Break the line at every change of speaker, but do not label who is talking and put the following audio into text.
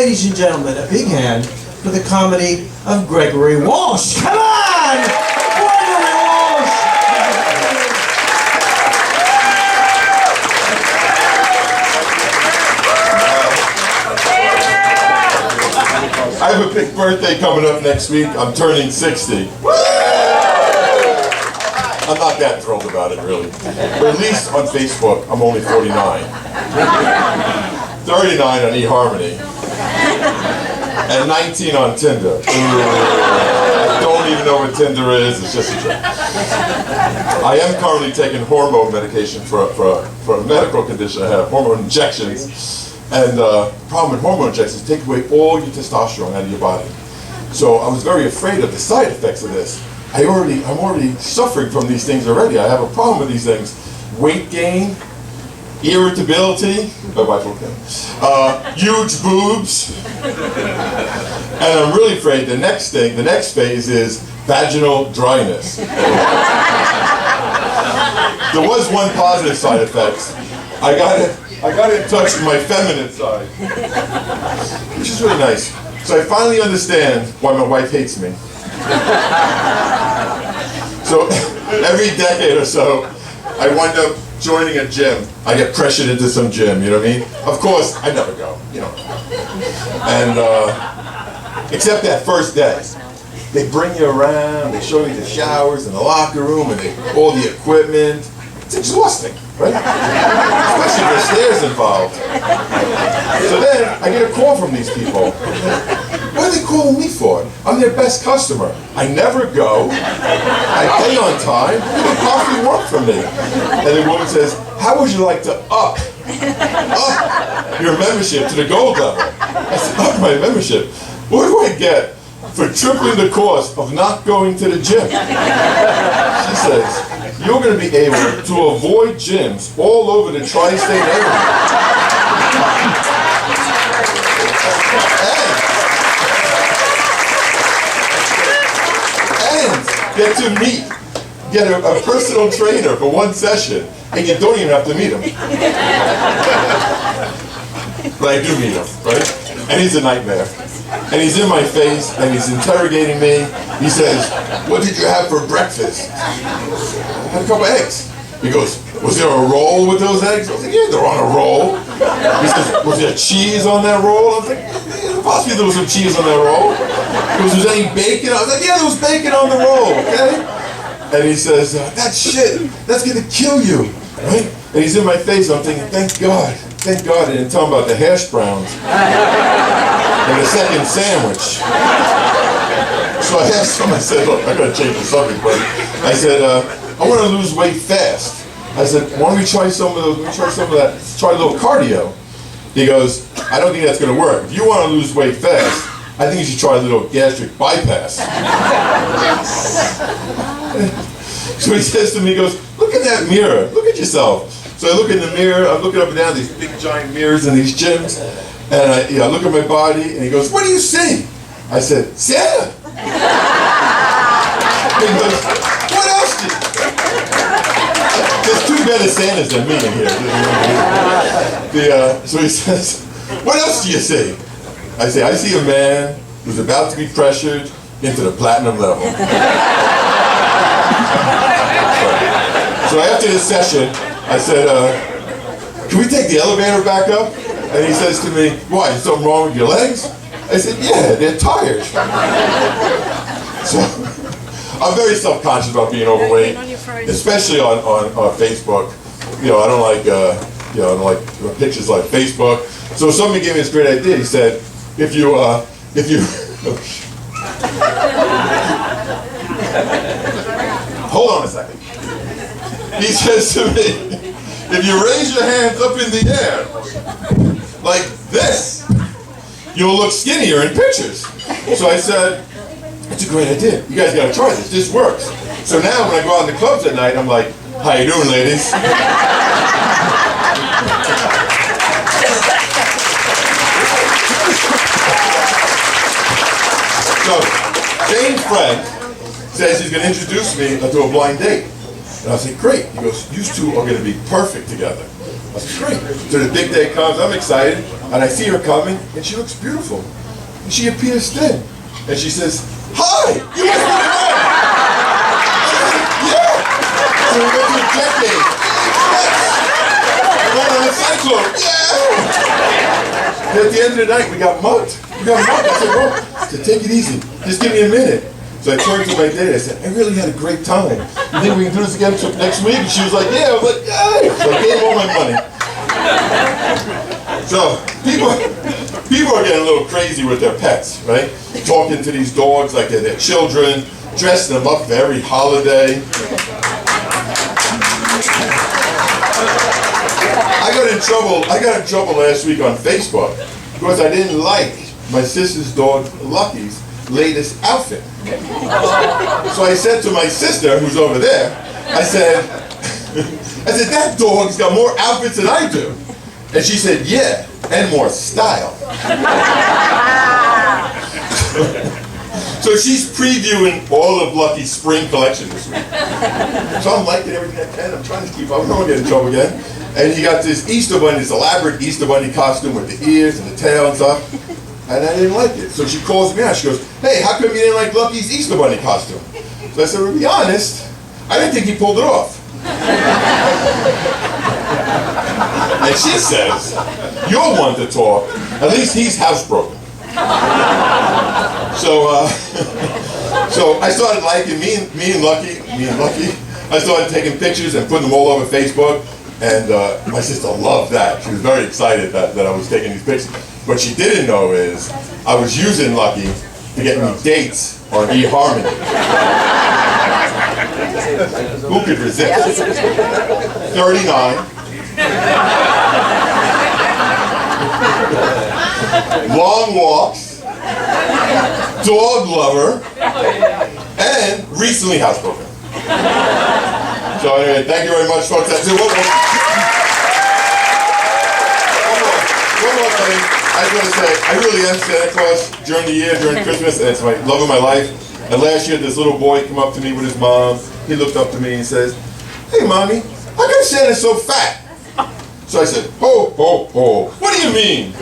ladies and gentlemen, a big hand for the comedy of Gregory Walsh. Come on! Gregory Walsh!
I have a big birthday coming up next week. I'm turning 60. I'm not that thrilled about it, really. But at least on Facebook, I'm only 49. 39 on eHarmony. And 19 on Tinder. I don't even know what Tinder is. It's just a joke. I am currently taking hormone medication for a medical condition I have, hormone injections. And the problem with hormone injections is take away all your testosterone out of your body. So I was very afraid of the side effects of this. I'm already suffering from these things already. I have a problem with these things. Weight gain, irritability, my wife will come, huge boobs. And I'm really afraid the next phase is vaginal dryness. There was one positive side effect. I got in touch with my feminine side, which is really nice. So I finally understand why my wife hates me. So every decade or so, I wind up joining a gym. I get pressured into some gym, you know what I mean? Of course, I never go, you know. And except that first day. They bring you around, they show you the showers and the locker room and all the equipment. It's exhausting, right? Especially if there's stairs involved. So then I get a call from these people. What are they calling me for? I'm their best customer. I never go. I pay on time. They coffee work for me. And the woman says, how would you like to up your membership to the gold level? I said, up my membership? What do I get for tripling the cost of not going to the gym? She says, you're going to be able to avoid gyms all over the tri-state area. Get to get a personal trainer for one session, and you don't even have to meet him. But I do meet him, right? And he's a nightmare. And he's in my face, and he's interrogating me. He says, what did you have for breakfast? I had a couple eggs. He goes, was there a roll with those eggs? I was like, yeah, they're on a roll. He says, was there cheese on that roll? I was like, possibly there was some cheese on that roll. He goes, was there any bacon? I was like, yeah, there was bacon on the roll, okay? And he says, that shit, that's gonna kill you, right? And he's in my face, I'm thinking, thank God they didn't tell him about the hash browns and the second sandwich. So I asked him, I said, look, I'm gonna change the subject, but I said, I want to lose weight fast. I said, why don't we try some of that, try a little cardio. He goes, I don't think that's going to work. If you want to lose weight fast, I think you should try a little gastric bypass. So he says to me, he goes, look at that mirror, look at yourself. So I look in the mirror, I'm looking up and down these big giant mirrors in these gyms, and I look at my body, and he goes, what do you see? I said, Santa. He goes, what else do you see? There's two better Santas than me in here. So he says, what else do you see? I say, I see a man who's about to be pressured into the platinum level. So after this session, I said, can we take the elevator back up? And he says to me, why, is something wrong with your legs? I said, yeah, they're tired. So I'm very self-conscious about being overweight, especially on Facebook. You know, I don't like pictures like Facebook. So somebody gave me this great idea. He said, if you hold on a second. He says to me, if you raise your hands up in the air like this, you'll look skinnier in pictures. So I said, that's a great idea. You guys gotta try this. This works. So now when I go out in the clubs at night, I'm like, how you doing, ladies? So James' friend says he's gonna introduce me to a blind date. And I said, great. He goes, you two are gonna be perfect together. I said, great. So the big day comes, I'm excited. And I see her coming, and she looks beautiful. And she appears thin. And she says, "Hi, you must be Greg." Yeah. So we went through a decade. We went on a cyclone. Yeah. And at the end of the night, we got mugged. I said, "Well," I said, "take it easy. Just give me a minute." So I turned to my dad. I said, "I really had a great time. You think we can do this again next week?" And she was like, "Yeah." I was like, "Yay!" So I gave all my money. So people are getting a little crazy with their pets, right? Talking to these dogs like they're their children, dressing them up for every holiday. I got in trouble last week on Facebook because I didn't like my sister's dog Lucky's latest outfit. So I said to my sister, who's over there, I said, "That dog's got more outfits than I do." And she said, "Yeah, and more style." So she's previewing all of Lucky's spring collection this week. So I'm liking everything I can. I'm trying to keep up. I don't want to get in trouble again. And he got this Easter bunny, this elaborate Easter bunny costume with the ears and the tail and stuff. And I didn't like it. So she calls me out. She goes, "Hey, how come you didn't like Lucky's Easter bunny costume?" So I said, "To be honest, I didn't think he pulled it off." And she says, "You're one to talk. At least he's housebroken." So I started liking me and Lucky. I started taking pictures and putting them all over Facebook. And my sister loved that. She was very excited that I was taking these pictures. What she didn't know is I was using Lucky to get me dates on eHarmony. Who could resist? 39. Long walks. Dog lover. And recently housebroken. So anyway, thank you very much, folks. That's it. One more thing. I just want to say, I really am Santa Claus during the year, during Christmas, and it's my love of my life. And last year, this little boy came up to me with his mom. He looked up to me and says, "Hey, Mommy, how come Santa's so fat?" So I said, "Ho, ho, ho. What do you mean?"